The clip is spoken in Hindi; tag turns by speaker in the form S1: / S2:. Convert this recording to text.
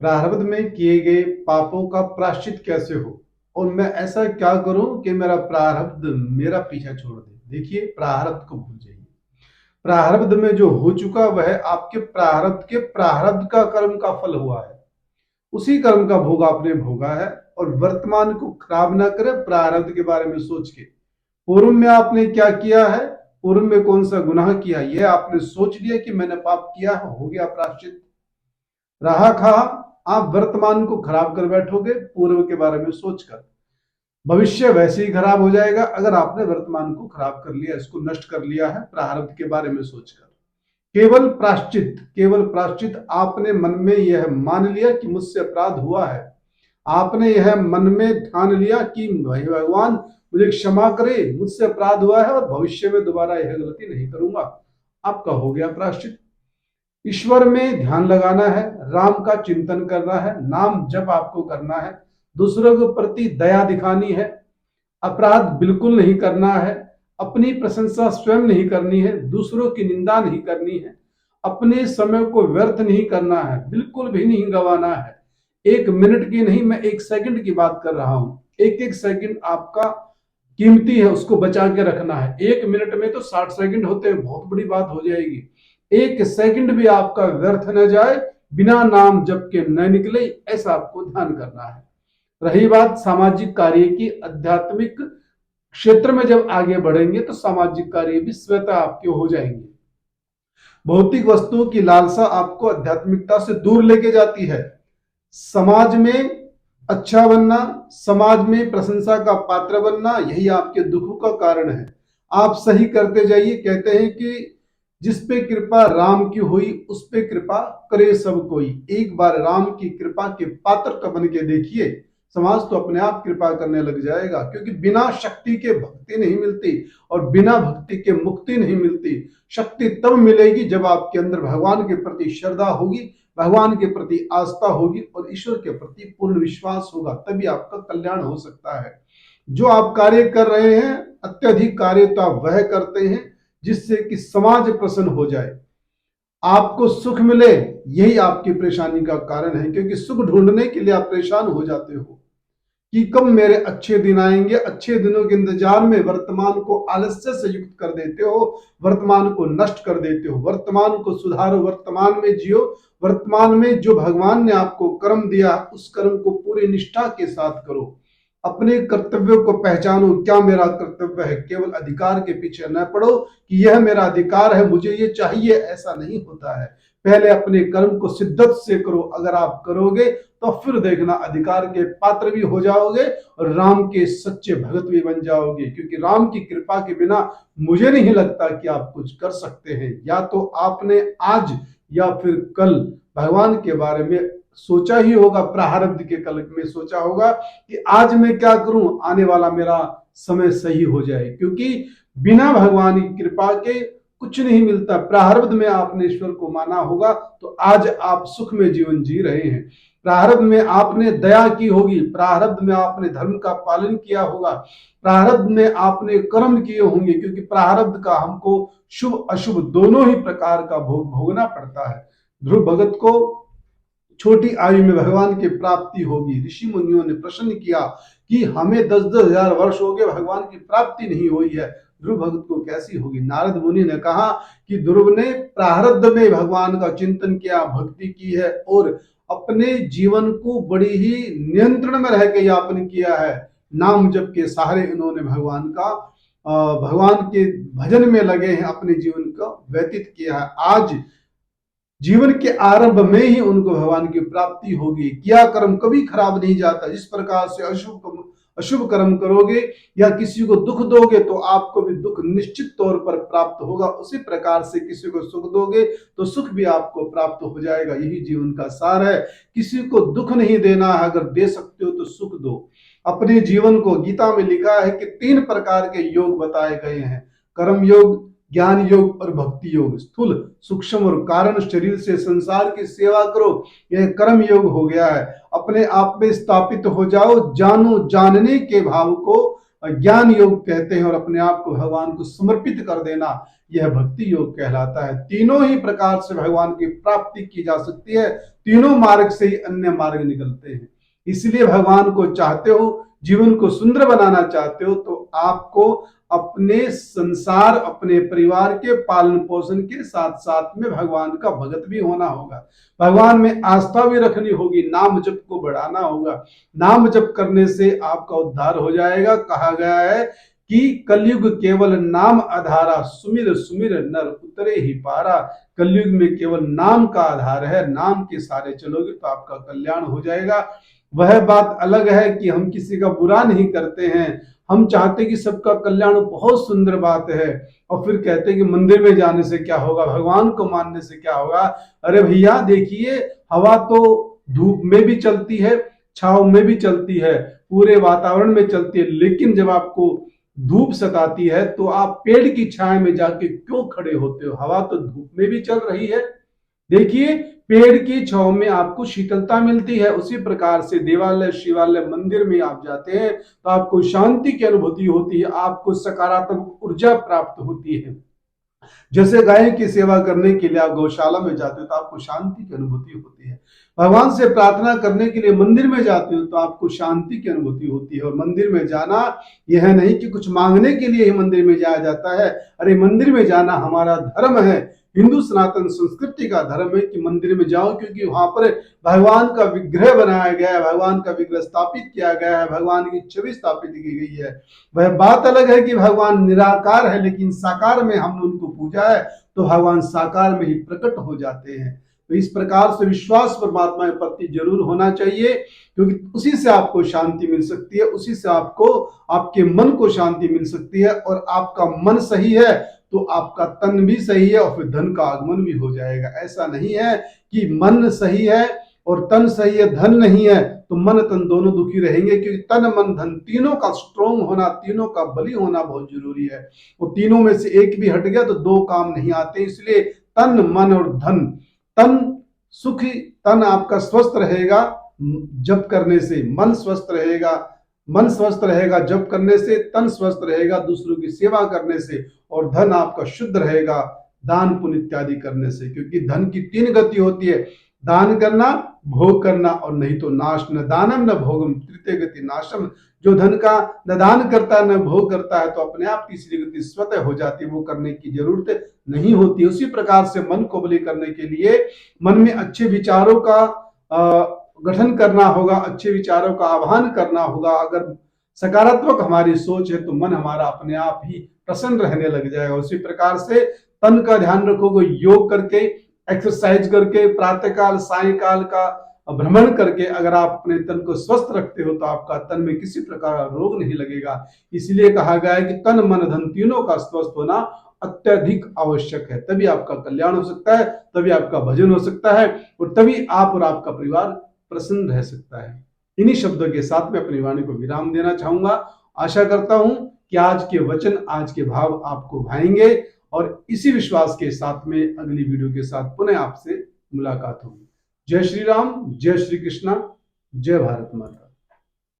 S1: प्रारब्ध में किए गए पापों का प्रायश्चित कैसे हो और मैं ऐसा क्या करूं कि मेरा प्रारब्ध मेरा पीछा छोड़ दे। देखिए, प्रारब्ध को भूल जाइए। प्रारब्ध में जो हो चुका वह आपके प्रारब्ध का कर्म का फल हुआ है। उसी कर्म का भोग आपने भोगा है। और वर्तमान को खराब ना करें प्रारब्ध के बारे में सोच के। पूर्व में आपने क्या किया है, पूर्व में कौन सा गुनाह किया, यह आपने सोच लिया कि मैंने पाप किया है, हो गया प्रायश्चित। रहा खा आप वर्तमान को खराब कर बैठोगे पूर्व के बारे में सोचकर। भविष्य वैसे ही खराब हो जाएगा अगर आपने वर्तमान को खराब कर लिया, इसको नष्ट कर लिया है प्रारब्ध के बारे में सोचकर। केवल प्राश्चित आपने मन में यह मान लिया कि मुझसे अपराध हुआ है। आपने यह मन में ठान लिया कि भाई भगवान मुझे क्षमा करे, मुझसे अपराध हुआ है और भविष्य में दोबारा यह गलती नहीं करूंगा। आपका हो गया प्राश्चित। ईश्वर में ध्यान लगाना है, राम का चिंतन करना है, नाम जप आपको करना है, दूसरों के प्रति दया दिखानी है, अपराध बिल्कुल नहीं करना है, अपनी प्रशंसा स्वयं नहीं करनी है, दूसरों की निंदा नहीं करनी है, अपने समय को व्यर्थ नहीं करना है, बिल्कुल भी नहीं गंवाना है। 1 मिनट की नहीं, मैं 1 सेकंड की बात कर रहा हूं। एक एक सेकंड आपका कीमती है, उसको बचा के रखना है। 1 मिनट में तो 60 सेकंड होते हैं, बहुत बड़ी बात हो जाएगी। 1 सेकंड भी आपका व्यर्थ न जाए, बिना नाम जप के न निकले, ऐसा आपको ध्यान करना है। रही बात सामाजिक कार्य की, आध्यात्मिक क्षेत्र में जब आगे बढ़ेंगे तो सामाजिक कार्य भी स्वतः आपके हो जाएंगे। भौतिक वस्तुओं की लालसा आपको आध्यात्मिकता से दूर लेके जाती है। समाज में अच्छा बनना, समाज में प्रशंसा का पात्र बनना, यही आपके दुखों का कारण है। आप सही करते जाइए। कहते हैं कि जिस पे कृपा राम की हुई उस पे कृपा करे सब कोई। एक बार राम की कृपा के पात्र का बन के देखिए, समाज तो अपने आप कृपा करने लग जाएगा। क्योंकि बिना शक्ति के भक्ति नहीं मिलती और बिना भक्ति के मुक्ति नहीं मिलती। शक्ति तब मिलेगी जब आपके अंदर भगवान के प्रति श्रद्धा होगी, भगवान के प्रति आस्था होगी और ईश्वर के प्रति पूर्ण विश्वास होगा, तभी आपका कल्याण हो सकता है। जो आप कार्य कर रहे हैं, अत्यधिक कार्य तो आप वह करते हैं जिससे कि समाज प्रसन्न हो जाए, आपको सुख मिले, यही आपकी परेशानी का कारण है। क्योंकि सुख ढूंढने के लिए आप परेशान हो जाते हो कि कब मेरे अच्छे दिन आएंगे। अच्छे दिनों के इंतजार में वर्तमान को आलस्य से युक्त कर देते हो, वर्तमान को नष्ट कर देते हो। वर्तमान को सुधारो, वर्तमान में जियो। वर्तमान में जो भगवान ने आपको कर्म दिया उस कर्म को पूरी निष्ठा के साथ करो। अपने कर्तव्यों को पहचानो, क्या मेरा कर्तव्य है। केवल अधिकार के पीछे न पड़ो कि यह मेरा अधिकार है, मुझे ये चाहिए, ऐसा नहीं होता है। पहले अपने कर्म को शिद्दत से करो। अगर आप करोगे तो फिर देखना अधिकार के पात्र भी हो जाओगे और राम के सच्चे भगत भी बन जाओगे। क्योंकि राम की कृपा के बिना मुझे नहीं लगता कि आप कुछ कर सकते हैं। या तो आपने आज या फिर कल भगवान के बारे में सोचा ही होगा, प्रारब्ध के कल में सोचा होगा कि आज मैं क्या करूं, आने वाला मेरा समय सही हो जाए। क्योंकि बिना भगवान की कृपा के कुछ नहीं मिलता। प्रारब्ध में आपने ईश्वर को माना होगा तो आज आप सुख में जीवन जी रहे हैं। प्रारब्ध में आपने दया की होगी, प्रारब्ध में आपने धर्म का पालन किया होगा, प्रारब्ध में आपने कर्म किए होंगे। क्योंकि प्रारब्ध का हमको शुभ अशुभ दोनों ही प्रकार का भोग भोगना पड़ता है। ध्रुव भगत को छोटी आयु में भगवान की प्राप्ति होगी। ऋषि मुनियों ने प्रश्न किया कि हमें 10-10 हजार वर्ष हो गए, भगवान की प्राप्ति नहीं हुई है, ध्रुव भगत को कैसी होगी। नारद मुनि ने कहा कि ध्रुव ने प्रारब्ध में भगवान का चिंतन किया, भक्ति की है और अपने जीवन को बड़ी ही नियंत्रण में रह के यापन किया है। नाम जप के सहारे इन्होंने भगवान के भजन में लगे हैं, अपने जीवन को व्यतीत किया है। आज जीवन के आरंभ में ही उनको भगवान की प्राप्ति होगी। किया कर्म कभी खराब नहीं जाता। जिस प्रकार से अशुभ कर्म करोगे या किसी को दुख दोगे तो आपको भी दुख निश्चित तौर पर प्राप्त होगा। उसी प्रकार से किसी को सुख दोगे तो सुख भी आपको प्राप्त हो जाएगा। यही जीवन का सार है। किसी को दुख नहीं देना है, अगर दे सकते हो तो सुख दो। अपने जीवन को, गीता में लिखा है कि 3 प्रकार के योग बताए गए हैं, कर्म योग, ज्ञान योग और भक्ति योग। स्थूल, सूक्ष्म और कारण शरीर से संसार की सेवा करो, यह कर्म योग हो गया है। अपने आप में स्थापित हो जाओ, जानो जानने के भाव को ज्ञान योग कहते हैं, और अपने आप को भगवान को समर्पित कर देना, यह भक्ति योग कहलाता है। तीनों ही प्रकार से भगवान की प्राप्ति की जा सकती है, तीनों मार्ग से ही अन्य मार्ग निकलते हैं। इसलिए भगवान को चाहते हो, जीवन को सुंदर बनाना चाहते हो, तो आपको अपने संसार, अपने परिवार के पालन पोषण के साथ साथ में भगवान का भगत भी होना होगा, भगवान में आस्था भी रखनी होगी, नाम जप को बढ़ाना होगा। नाम जप करने से आपका उद्धार हो जाएगा। कहा गया है कि कलयुग केवल नाम आधारा, सुमिर सुमिर नर उतरे ही पारा। कलयुग में केवल नाम का आधार है, नाम के सारे चलोगे तो आपका कल्याण हो जाएगा। वह बात अलग है कि हम किसी का बुरा नहीं करते हैं, हम चाहते कि सबका कल्याण, बहुत सुंदर बात है। और फिर कहते हैं कि मंदिर में जाने से क्या होगा, भगवान को मानने से क्या होगा। अरे भैया देखिए, हवा तो धूप में भी चलती है, छाव में भी चलती है, पूरे वातावरण में चलती है, लेकिन जब आपको धूप सताती है तो आप पेड़ की छाया में जाके क्यों खड़े होते हो? हवा तो धूप में भी चल रही है। देखिए, पेड़ की छांव में आपको शीतलता मिलती है। उसी प्रकार से देवालय, शिवालय, मंदिर में आप जाते हैं तो आपको शांति की अनुभूति होती है, आपको सकारात्मक ऊर्जा प्राप्त होती है। जैसे गाय की सेवा करने के लिए आप गौशाला में जाते हो तो आपको शांति की अनुभूति होती है। भगवान से प्रार्थना करने के लिए मंदिर में जाते हो तो आपको शांति की अनुभूति होती है। और मंदिर में जाना यह नहीं कि कुछ मांगने के लिए ही मंदिर में जाया जाता है। अरे मंदिर में जाना हमारा धर्म है, हिंदू सनातन संस्कृति का धर्म है कि मंदिर में जाओ, क्योंकि वहां पर भगवान का विग्रह बनाया गया है, भगवान का विग्रह स्थापित किया गया है, भगवान की छवि स्थापित की गई है। वह बात अलग है कि भगवान निराकार है, लेकिन साकार में हमने उनको पूजा है तो भगवान साकार में ही प्रकट हो जाते हैं। तो इस प्रकार से विश्वास परमात्मा के प्रति जरूर होना चाहिए, क्योंकि उसी से आपको शांति मिल सकती है, उसी से आपको, आपके मन को शांति मिल सकती है। और आपका मन सही है तो आपका तन भी सही है, और फिर धन का आगमन भी हो जाएगा। ऐसा नहीं है कि मन सही है और तन सही है, धन नहीं है, तो मन तन दोनों दुखी रहेंगे। क्योंकि तन मन धन तीनों का स्ट्रोंग होना, तीनों का बली होना बहुत जरूरी है। वो तीनों में से एक भी हट गया तो दो काम नहीं आते। इसलिए तन, मन और धन, तन सुखी, तन आपका स्वस्थ रहेगा जप करने से, मन स्वस्थ रहेगा, मन स्वस्थ रहेगा जप करने से, तन स्वस्थ रहेगा दूसरों की सेवा करने से, और धन आपका शुद्ध रहेगा दान पुण्य इत्यादि करने से। क्योंकि धन की तीन गति होती है, दान करना, भोग करना और नहीं तो नाश। न दानम न भोगम तृतीय गति नाशम। जो धन का न दान करता है न भोग करता है तो अपने आप तीसरी गति स्वतः हो जाती है, वो करने की जरूरत नहीं होती। उसी प्रकार से मन को बलि करने के लिए मन में अच्छे विचारों का गठन करना होगा, अच्छे विचारों का आह्वान करना होगा। अगर सकारात्मक हमारी सोच है तो मन हमारा अपने आप ही प्रसन्न रहने लग जाएगा। उसी प्रकार से तन का ध्यान रखोगे, योग करके, एक्सरसाइज करके, प्रातःकाल सायंकाल का भ्रमण करके अगर आप अपने तन को स्वस्थ रखते हो तो आपका तन में किसी प्रकार का रोग नहीं लगेगा। इसलिए कहा गया है कि तन मन धन तीनों का स्वस्थ होना अत्यधिक आवश्यक है। तभी आपका कल्याण हो सकता है, तभी आपका भजन हो सकता है, और तभी आप और आपका परिवार प्रसन्न रह सकता है। इन्हीं शब्दों के साथ में अपनी वाणी को विराम देना चाहूंगा। आशा करता हूं कि आज के वचन, आज के भाव आपको भाएंगे, और इसी विश्वास के साथ में अगली वीडियो के साथ पुनः आपसे मुलाकात होगी। जय श्री राम, जय श्री कृष्णा, जय भारत माता।